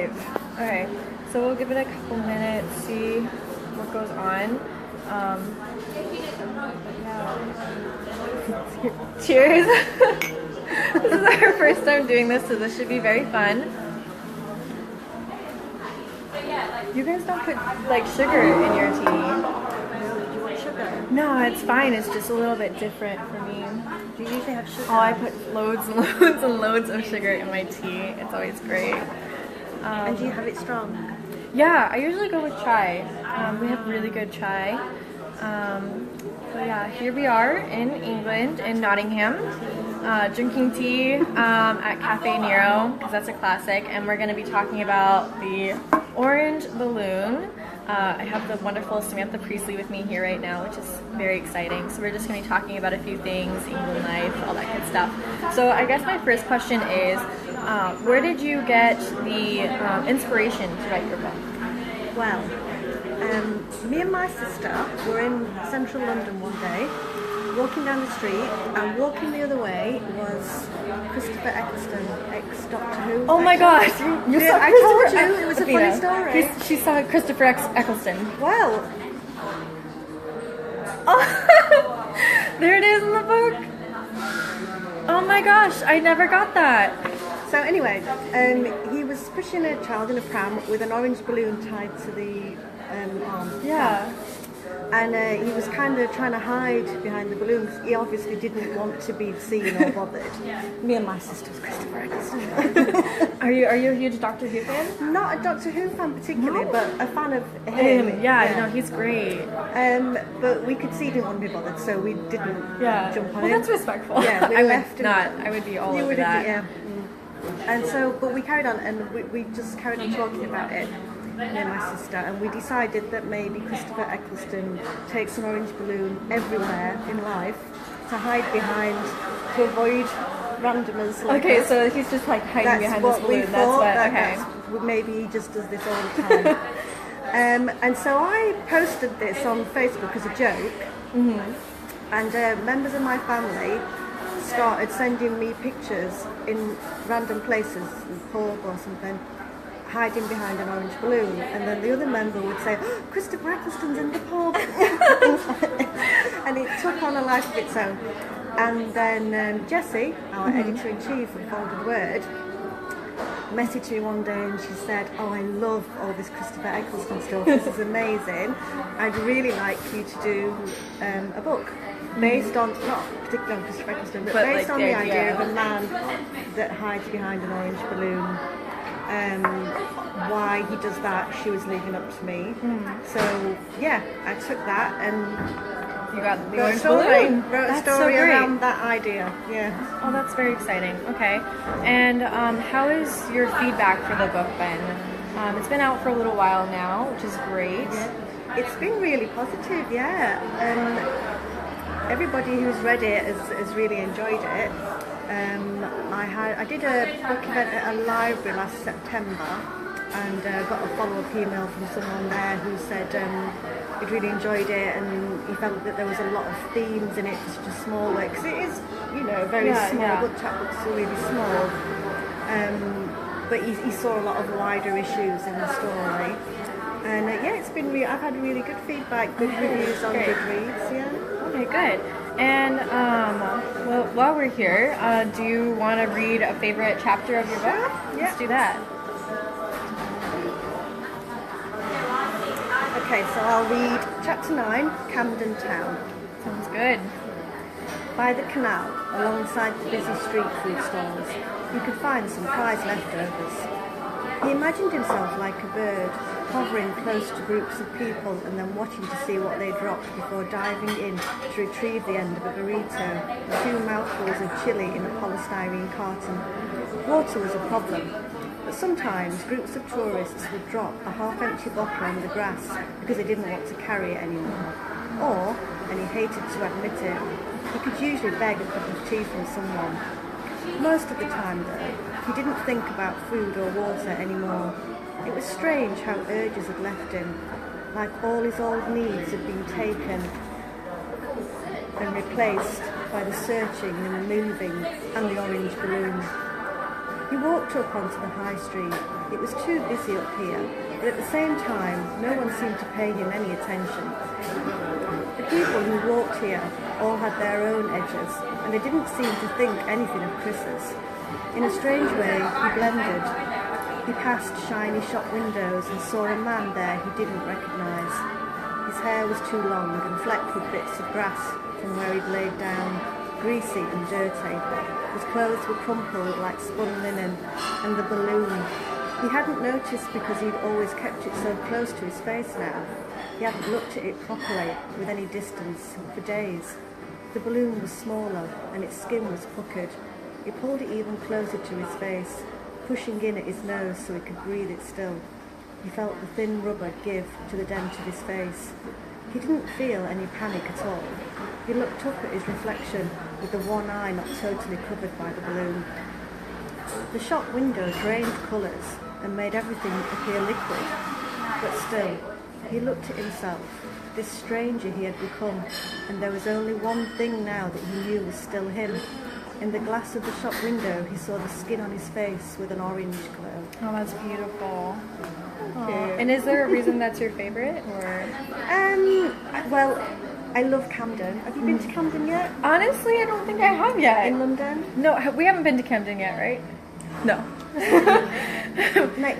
great. Okay, so we'll give it a couple minutes, see what goes on. Yeah. Cheers. This is our first time doing this, so this should be very fun. You guys don't put like sugar in your tea. Do you want sugar? No, it's fine. It's just a little bit different for me. Do you usually have sugar? Oh, I put loads and loads and loads of sugar in my tea. It's always great. And do you have it strong? Yeah, I usually go with chai. We have really good chai. So yeah, here we are in England, in Nottingham, drinking tea at Cafe Nero, because that's a classic, and we're going to be talking about the orange balloon. I have the wonderful Samantha Priestley with me here right now, which is very exciting. So we're just going to be talking about a few things, England life, all that good stuff. So I guess my first question is, where did you get the inspiration to write your book? Well, me and my sister were in central London one day, walking down the street, and walking the other way was Christopher Eccleston, ex-Doctor Who. Oh my gosh! You saw I told you, it was a funny story. She saw Christopher Eccleston. Well, oh, there it is in the book. Oh my gosh, I never got that. so anyway, he was pushing a child in a pram with an orange balloon tied to the arm. Yeah. And he was kind of trying to hide behind the balloons. He obviously didn't want to be seen or bothered. Me and my sister was Christopher Eccleston. Are you a huge Doctor Who fan? Not a Doctor Who fan particularly, but a fan of him. Yeah, no, he's great. But we could see he didn't want to be bothered, so we didn't jump on well, him. that's respectful. Yeah, we I left would him. not. I would be all You over would that. have, yeah. And so, but we carried on, and we just carried on talking about it, me and my sister, and we decided that maybe Christopher Eccleston takes an orange balloon everywhere in life to hide behind, to avoid randomers like Okay, us. so he's just like hiding That's behind what this balloon. we That's thought. what. Okay. That's, maybe he just does this all the time. And so I posted this on Facebook as a joke, and members of my family started sending me pictures in random places, in pub or something, hiding behind an orange balloon, and then the other member would say, oh, Christopher Eccleston's in the pub. And it took on a life of its own. And then Jessie, our editor-in-chief of Folded Word, messaged me one day and she said, oh, I love all this Christopher Eccleston stuff, this is amazing. I'd really like you to do a book based on, not particularly on Christopher Eccleston, but based like on the idea of a man that hides behind an orange balloon. Why he does that, she was leaving up to me. So yeah, I took that and You got the wrote orange balloon. wrote a That's story so great. around that idea. Yeah. Oh, that's very exciting. Okay. And how is your feedback for the book been? It's been out for a little while now, which is great. Yeah. It's been really positive, yeah. Everybody who's read it has really enjoyed it. I did a book event at a library last September, and got a follow-up email from someone there who said he'd really enjoyed it, and he felt that there was a lot of themes in it for such a small way, because it is, very small. Book chapbooks are really small, but he saw a lot of wider issues in the story. And it's been I've had really good feedback, good reviews on Goodreads. Yeah. Okay, good. And well, while we're here, do you want to read a favorite chapter of your book? Let's do that. Okay, so I'll read Chapter 9, Camden Town. Sounds good. By the canal, alongside the busy street food stalls, you could find some prize leftovers. He imagined himself like a bird, hovering close to groups of people and then watching to see what they dropped before diving in to retrieve the end of a burrito, 2 mouthfuls of chili in a polystyrene carton. Water was a problem, but sometimes groups of tourists would drop a half-empty bottle on the grass because they didn't want to carry it anymore. Or, and he hated to admit it, he could usually beg a cup of tea from someone. Most of the time, though, he didn't think about food or water anymore. It was strange how urges had left him, like all his old needs had been taken and replaced by the searching and the moving and the orange balloon. He walked up onto the high street. It was too busy up here, but at the same time, no one seemed to pay him any attention. The people who walked here all had their own edges, and they didn't seem to think anything of Chris's. In a strange way, he blended. He passed shiny shop windows and saw a man there he didn't recognise. His hair was too long and flecked with bits of grass from where he'd laid down, greasy and dirty. His clothes were crumpled like spun linen, and the balloon. He hadn't noticed because he'd always kept it so close to his face now. He hadn't looked at it properly, with any distance, for days. The balloon was smaller, and its skin was puckered. He pulled it even closer to his face, pushing in at his nose so he could breathe it still. He felt the thin rubber give to the dent of his face. He didn't feel any panic at all. He looked up at his reflection with the one eye not totally covered by the balloon. The shop window drained colours and made everything appear liquid. But still, he looked at himself, this stranger he had become, and there was only one thing now that he knew was still him. In the glass of the shop window, he saw the skin on his face with an orange glow. Oh, that's beautiful. And is there a reason that's your favorite, or? Well, I love Camden. Have you been to Camden yet? Honestly, I don't think I have yet. In London? No, we haven't been to Camden yet, right? No.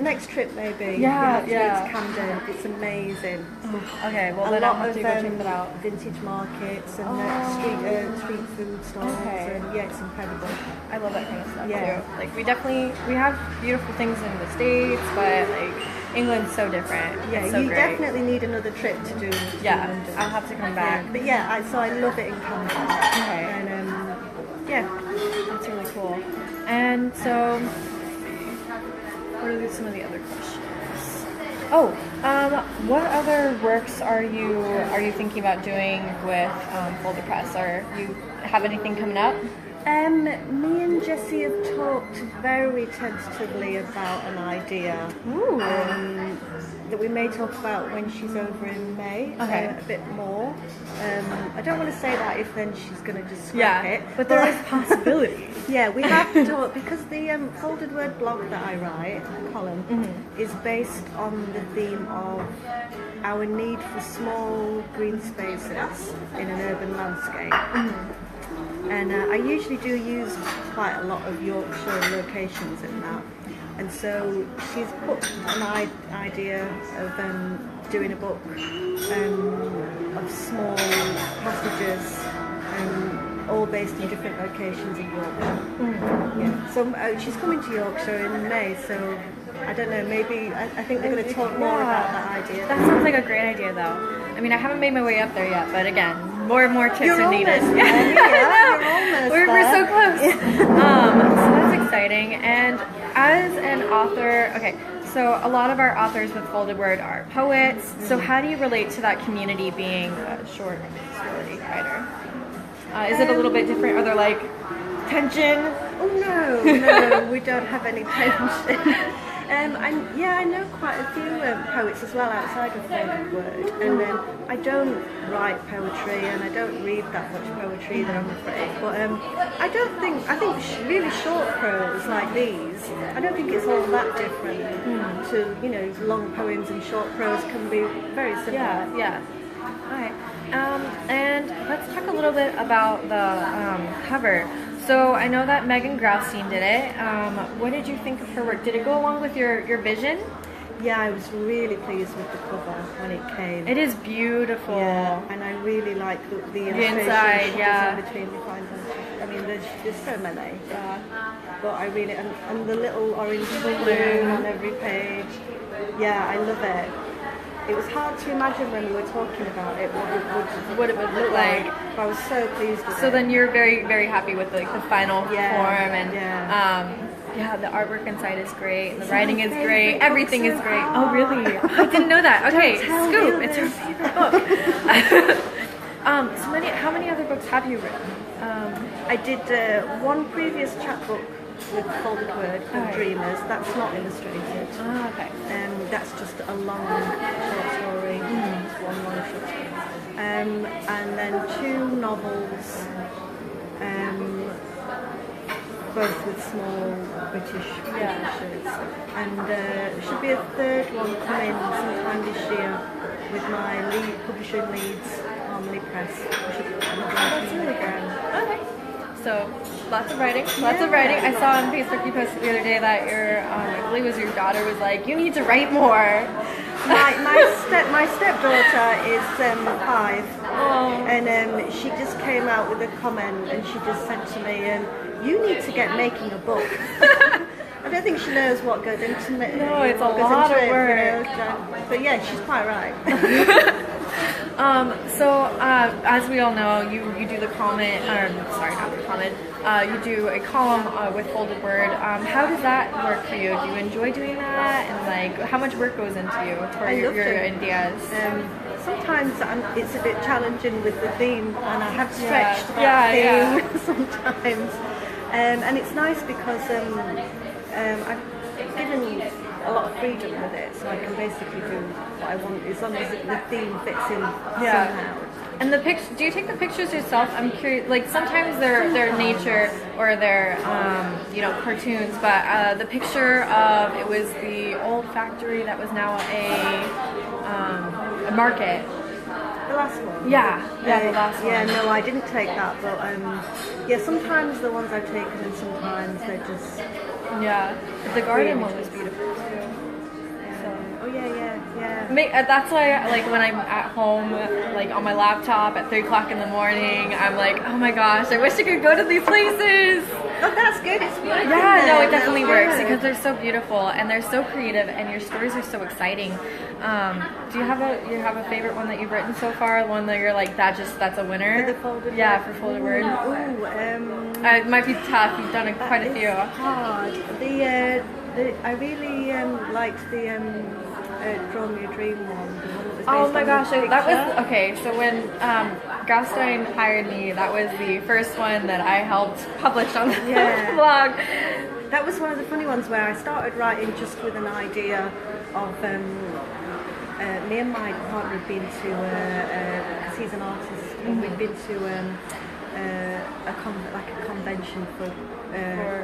Next trip, maybe. Yeah, You have to go to Camden. It's amazing. Okay, well A then I'll lot have of to go check that out. vintage markets and street food stalls, Okay. and yeah, it's incredible. I love that kind of stuff Yeah. too. Like we have beautiful things in the States, but like England's so different. Yeah, It's so you great. definitely need another trip to do. Yeah, London. I'll have to come back. Yeah, but yeah, so I love it in Camden. Okay. And yeah. That's really cool. And so, what are some of the other questions? Oh, what other works are you thinking about doing with Folder Press? Or you have anything coming up? Me and Jessie have talked very tentatively about an idea that we may talk about when she's over in May. Okay. A bit more. I don't want to say that if then she's going to just scrap it. But there is possibility. Yeah, we have to talk because the folded word blog that I write, column, is based on the theme of our need for small green spaces in an urban landscape. And I usually do use quite a lot of Yorkshire locations in that. And so she's put an idea of doing a book of small passages, all based in different locations in Yorkshire. Yeah. So she's coming to Yorkshire in May, so I don't know, maybe I think we're going to talk more about that idea. That sounds like a great idea though. I mean, I haven't made my way up there yet, but again, more and more tips You're are needed. almost there. Yeah, We're so close. So that's exciting. And as an author, okay, so a lot of our authors with Folded Word are poets. So how do you relate to that community being a short story writer? Is it a little bit different? Are there like tension? Oh no, we don't have any tension. I know quite a few poets as well outside of Folded Word, and I don't write poetry and I don't read that much poetry either, I'm afraid. But I think really short prose like these, I don't think it's all that different to long poems, and short prose can be very similar. Yeah. All right. And let's talk a little bit about the cover. So I know that Megan Graustein did it. What did you think of her work? Did it go along with your vision? Yeah, I was really pleased with the cover when it came. It is beautiful. Yeah, and I really like the illustrations inside, yeah. in between the lines. I mean, there's so many. But I really, and the little orange balloon on every page. Yeah, I love it. It was hard to imagine when we were talking about it what it would look like. But I was so pleased with it. So then you're very, very happy with the final form, and the artwork inside is great, and the writing is great, everything is great. Oh really? I didn't know that. Okay, scoop, it's her favorite book. How many other books have you written? I did one previous chapbook with Folded Word called Dreamers. That's not illustrated. Oh, okay. That's just a long short story. It's one long short story. And then two novels. both with small British publishers. And there should be a third one coming sometime this year with my publisher in Leeds, Harmony Press. That's really good. Okay. So, lots of writing. Lots of writing. I saw on Facebook you posted the other day that your, I believe it was your daughter, was like, you need to write more. My stepdaughter is 5, Oh. and she just came out with a comment, and she just said to me, "You need to get making a book." I don't think she knows what goes into it. No, it's a lot of work. But yeah, she's quite right. As we all know, you do the comment, or sorry, not the comment, you do a column with Folded Word. How does that work for you? Do you enjoy doing that? And like, how much work goes into you for your ideas? Sometimes it's a bit challenging with the theme, and I have stretched that theme sometimes. And it's nice because I've given a lot of freedom with it, so I can basically do what I want as long as the theme fits in somehow. And do you take the pictures yourself? I'm curious. Like sometimes they're nature or they're cartoons, but the picture of it was the old factory that was now a market. The last one? Yeah, the last one. Yeah, no, I didn't take that, but sometimes the ones I've taken and sometimes they're just... Yeah, the garden one was beautiful too. Oh yeah. That's why, like, when I'm at home, like on my laptop at 3 o'clock in the morning, I'm like, oh my gosh, I wish I could go to these places. Oh, that's good. It's beautiful. Yeah, no, it definitely works because they're so beautiful and they're so creative and your stories are so exciting. Do you have a favorite one that you've written so far? One that you're like, that's a winner? For the Folded Word? Yeah, for Folded Word. It might be tough. You've done quite a few. It's hard. I really liked the Draw Me a Dream one. The one that was Oh based my on gosh, the that picture. was, okay, so when Gastein hired me, that was the first one that I helped publish on the blog. That was one of the funny ones where I started writing just with an idea of, me and my partner had been to, because he's an artist, and we'd been to a convention for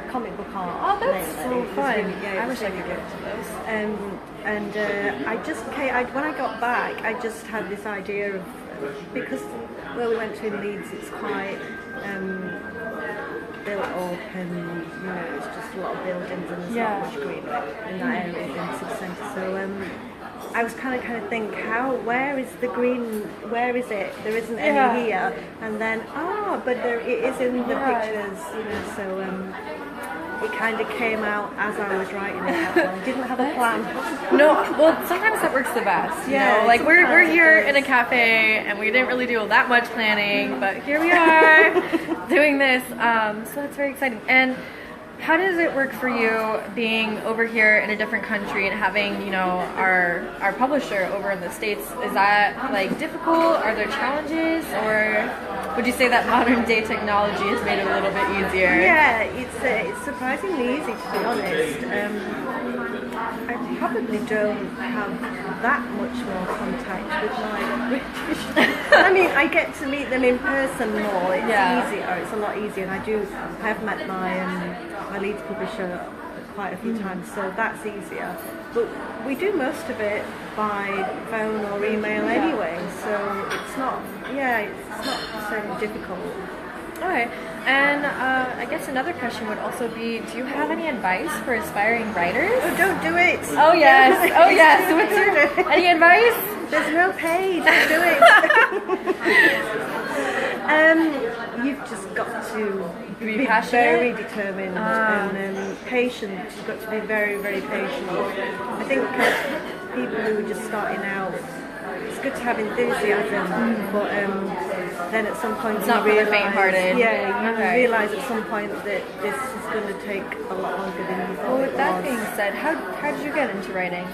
comic book art. Oh, that's so fun. I wish I could go to those. I just when I got back, I just had this idea of, because where we went to in Leeds, it's quite built up, and it's just a lot of buildings and there's not much greenery in that area in the city centre. So I was kind of think, where is the green? Where is it? There isn't any here. And then but it is in the pictures, So it kind of came out as I was writing it. I didn't have a plan. No, well, sometimes that works the best. Like we're here in a cafe and we didn't really do that much planning, but here we are doing this. So that's very exciting. And how does it work for you being over here in a different country and having, our publisher over in the States? Is that like difficult? Are there challenges, or would you say that modern day technology has made it a little bit easier? Yeah, it's surprisingly easy, to be honest. I probably don't have that much more contact with my British. I mean, I get to meet them in person more. It's easier. It's a lot easier, and I have met my Leeds publisher quite a few times, so that's easier. But we do most of it by phone or email anyway, so it's not so difficult. Alright, and I guess another question would also be, do you have any advice for aspiring writers? Oh, don't do it! Oh yes, oh yes. What's any advice? There's no pay, don't do it. You've just got to be very determined and patient. You've got to be very, very patient. I think people who are just starting out, it's good to have enthusiasm, but then at some point it's not for the faint-hearted. You realise at some point that this is going to take a lot longer than you thought. Well, with that being said, how did you get into writing?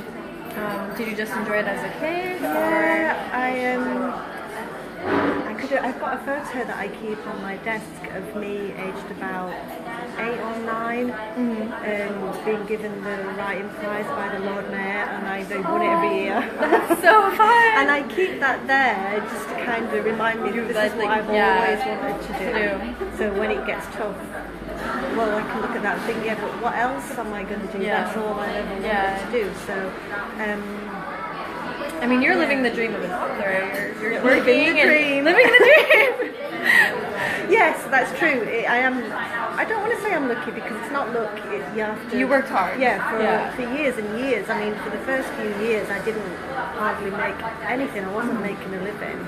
Did you just enjoy it as a kid? Yeah, I've got a photo that I keep on my desk of me aged about 8 or 9, and being given the writing prize by the Lord Mayor, and they won it every year. That's so fun! And I keep that there just to kind of remind me that this is what I've always wanted to do. So when it gets tough, well, I can look at that and think, yeah, but what else am I going to do? Yeah. That's all I ever wanted Yeah. to do. So, I mean, you're living the dream of an author. You're Living working the dream. and living the dream. yes, that's true. I am. I don't want to say I'm lucky because it's not luck. You have to. You worked hard. Yeah, for years and years. I mean, for the first few years, I didn't hardly make anything. I wasn't making a living.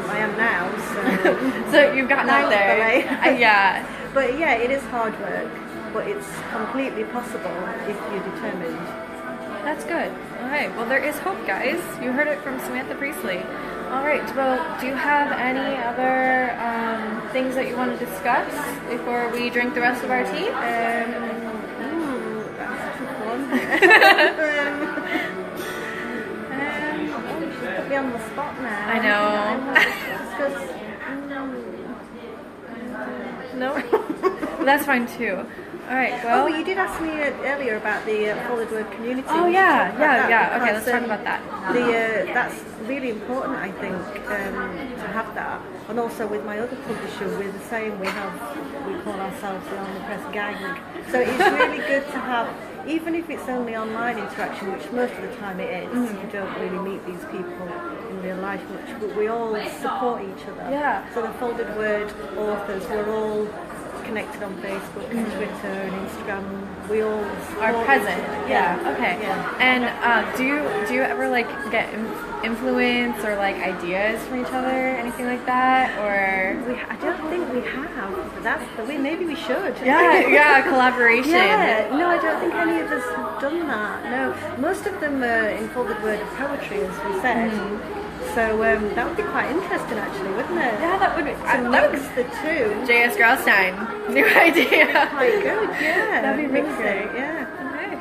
I am now. So. So you've gotten out there. Yeah. But yeah, it is hard work, but it's completely possible if you're determined. That's good. All right. Well, there is hope, guys. You heard it from Samantha Priestley. All right. Well, do you have any other things that you want to discuss before we drink the rest of our tea? That's a tough one. Put me on the spot now. I know. No. That's fine too. All right. Well. Oh, but you did ask me earlier about the folded word community. Oh yeah. Okay, because, let's talk about that. That's really important, I think, to have that. And also with my other publisher, we're the same. We call ourselves the On the Press Gang. So it's really good to have, even if it's only online interaction, which most of the time it is. You don't really meet these people in real life much, but we all support each other. Yeah. So the folded word authors, we're all connected on Facebook and Twitter and Instagram. We all Are present. Yeah. Okay. Yeah. And do you ever like get influence or like ideas from each other, anything like that, or? I don't think we have. But that's the way. Maybe we should. Yeah, collaboration. Yeah. No, I don't think any of us have done that. No, most of them are in folded word poetry, as we said. So that would be quite interesting, actually, wouldn't it? Yeah, that would be. To mix the two. J.S. Graustein, new idea. Quite good, yeah. That'd be Mix amazing. it, yeah. Okay.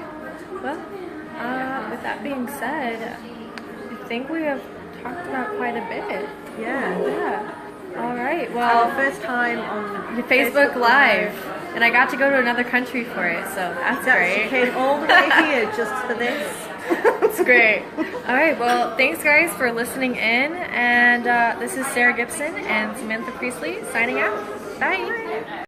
Well, with that being said, I think we have talked about quite a bit. Yeah. Yeah. All right. Our Well, first time on Facebook Live, and I got to go to another country for it, so that's She great. came all the way here just for this. It's great. All right. Well, thanks guys for listening in, and this is Sarah Gibson and Samantha Priestley signing out. Bye.